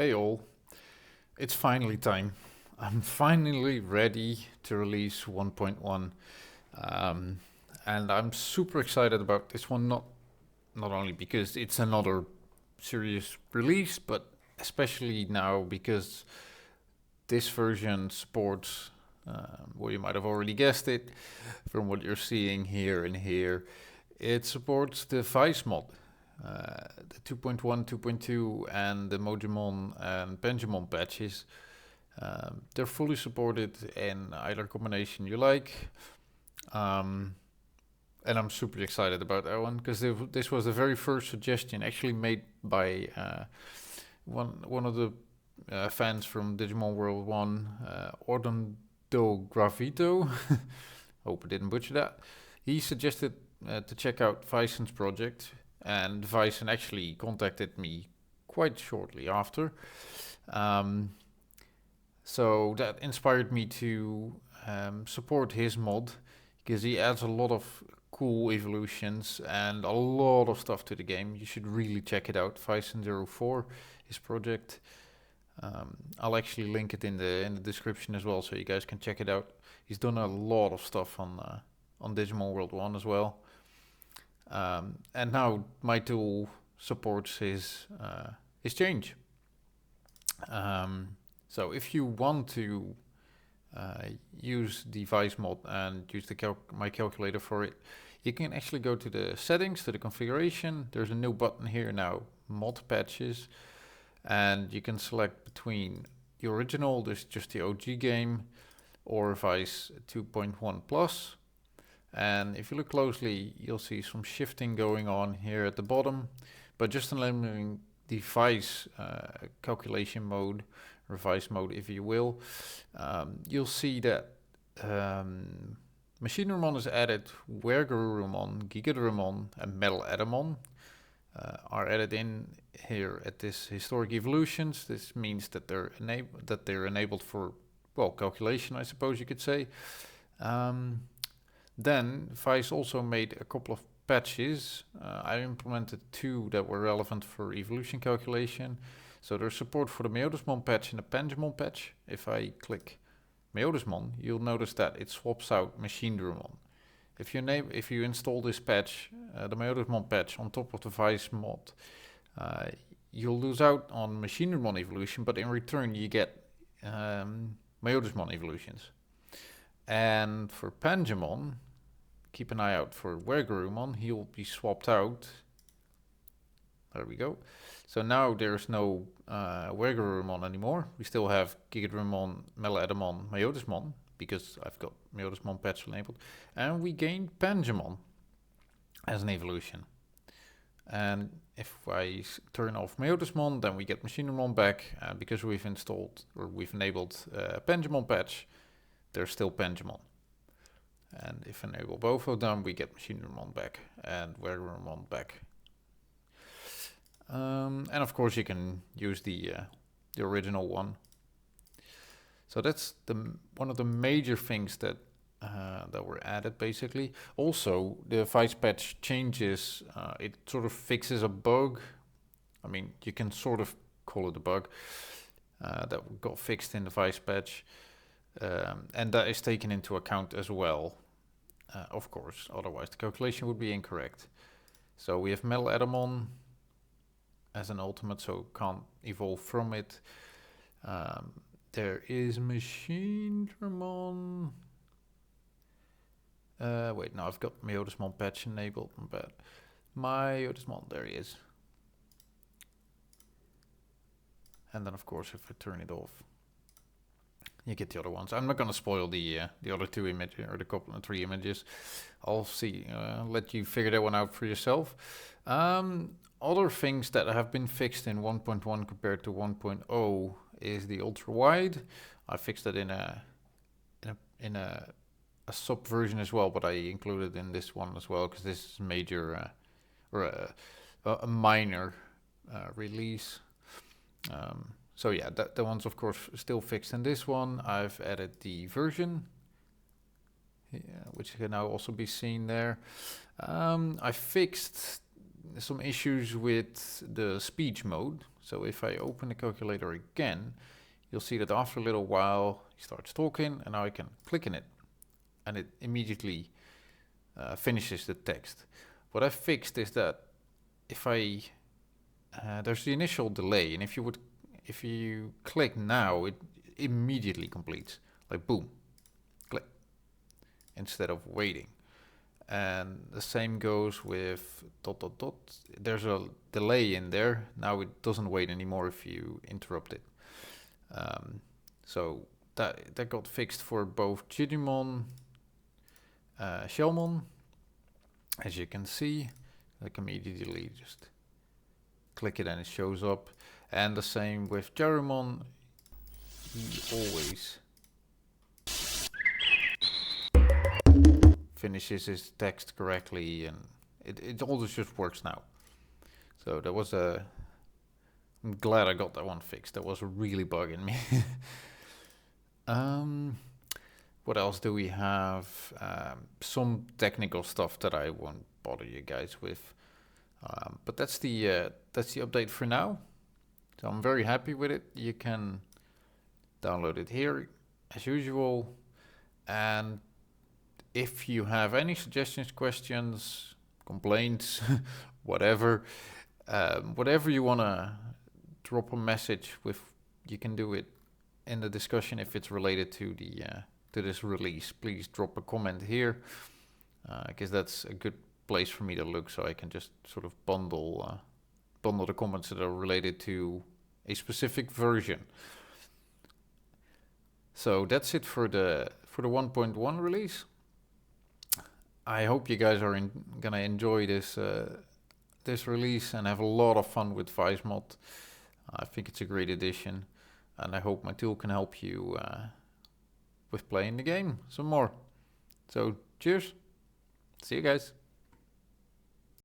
Hey all, it's finally time. I'm finally ready to release 1.1, um, and I'm super excited about this one. Not only because it's another serious release, but especially now because this version supports. Well, you might have already guessed it from what you're seeing here and here. It supports the Vice mod, the 2.1, 2.2, and the Myotismon and Panjyamon patches. They're fully supported in either combination you like. Um, and I'm super excited about that one because this was the very first suggestion actually made by one of the fans from Digimon World 1, Orlando Gravito. Hope I didn't butcher that. He suggested to check out Vison's project, and Vison actually contacted me quite shortly after. Um, so that inspired me to support his mod because he adds a lot of cool evolutions and a lot of stuff to the game. You should really check it out. Vison04, his project. I'll actually link it in the description as well, so you guys can check it out. He's done a lot of stuff on Digimon World 1 as well. And now my tool supports his change. So if you want to use the Vice mod and use my calculator for it, you can actually go to the settings, to the configuration. There's a new button here now, mod patches, and you can select between the original, this is just the OG game, or Vice 2.1 Plus. And if you look closely, you'll see some shifting going on here at the bottom, but just enabling the Vice calculation mode, or Vice mode if you will, you'll see that Machinemon is added, where Giromon, Gigadromon, and Metaledamon are added in here at this historic evolutions. This means that they're enabled for, well, calculation, I suppose you could say. Then Vice also made a couple of patches. I implemented 2 that were relevant for evolution calculation. So there's support for the Myotismon patch and the Panjyamon patch. If I click Myotismon, you'll notice that it swaps out Machinemon. If you install this patch, the Myotismon patch, on top of the Vice mod, you'll lose out on Machinemon evolution, but in return you get Myotismon evolutions. And for Panjyamon, keep an eye out for Giromon. He'll be swapped out. There we go. So now there's no Giromon anymore. We still have Gigadromon, Metaledamon, Myotismon, because I've got Myotismon patch enabled. And we gained Panjyamon as an evolution. And if I turn off Myotismon, then we get Machinemon back. Because we've enabled Panjyamon patch, there's still Panjyamon. And if I enable both of them, we get Machinemon back and Giromon back. And of course you can use the original one. So that's one of the major things that were added basically. Also, the Vice patch changes, it sort of fixes a bug. I mean, you can sort of call it a bug that got fixed in the Vice patch. And that is taken into account as well, of course, otherwise the calculation would be incorrect. So we have Metaledamon as an ultimate, so can't evolve from it. There is Machinemon. Wait, no, I've got Myotismon patch enabled, but Myotismon, there he is. And then of course if I turn it off, you get the other ones. I'm not going to spoil the other 2 images, or the couple of 3 images. I'll let you figure that one out for yourself. Other things that have been fixed in 1.1 compared to 1.0 is the ultra wide. I fixed that in a sub version as well, but I included in this one as well because this is major or a minor release. So yeah, that one's of course still fixed in this one. I've added the version, which can now also be seen there. I fixed some issues with the speech mode. So if I open the calculator again, you'll see that after a little while he starts talking, and now I can click in it and it immediately finishes the text. What I fixed is that if I there's the initial delay, and if you click now, it immediately completes, like boom, click, instead of waiting. And the same goes with ... There's a delay in there. Now it doesn't wait anymore if you interrupt it. So that got fixed for both Jijimon, Shellmon. As you can see, I can immediately just click it and it shows up. And the same with Giromon. He always finishes his text correctly, and it all just works now. So that was I'm glad I got that one fixed. That was really bugging me. What else do we have? Some technical stuff that I won't bother you guys with. But that's the update for now. So I'm very happy with it. You can download it here as usual. And if you have any suggestions, questions, complaints, whatever you want to drop a message with, you can do it in the discussion. If it's related to the to this release, please drop a comment here, because that's a good place for me to look, so I can just sort of bundle the comments that are related to a specific version. So that's it for the 1.1 release. I hope you guys are gonna enjoy this this release and have a lot of fun with ViceMod. I think it's a great addition, and I hope my tool can help you with playing the game some more. So cheers, see you guys.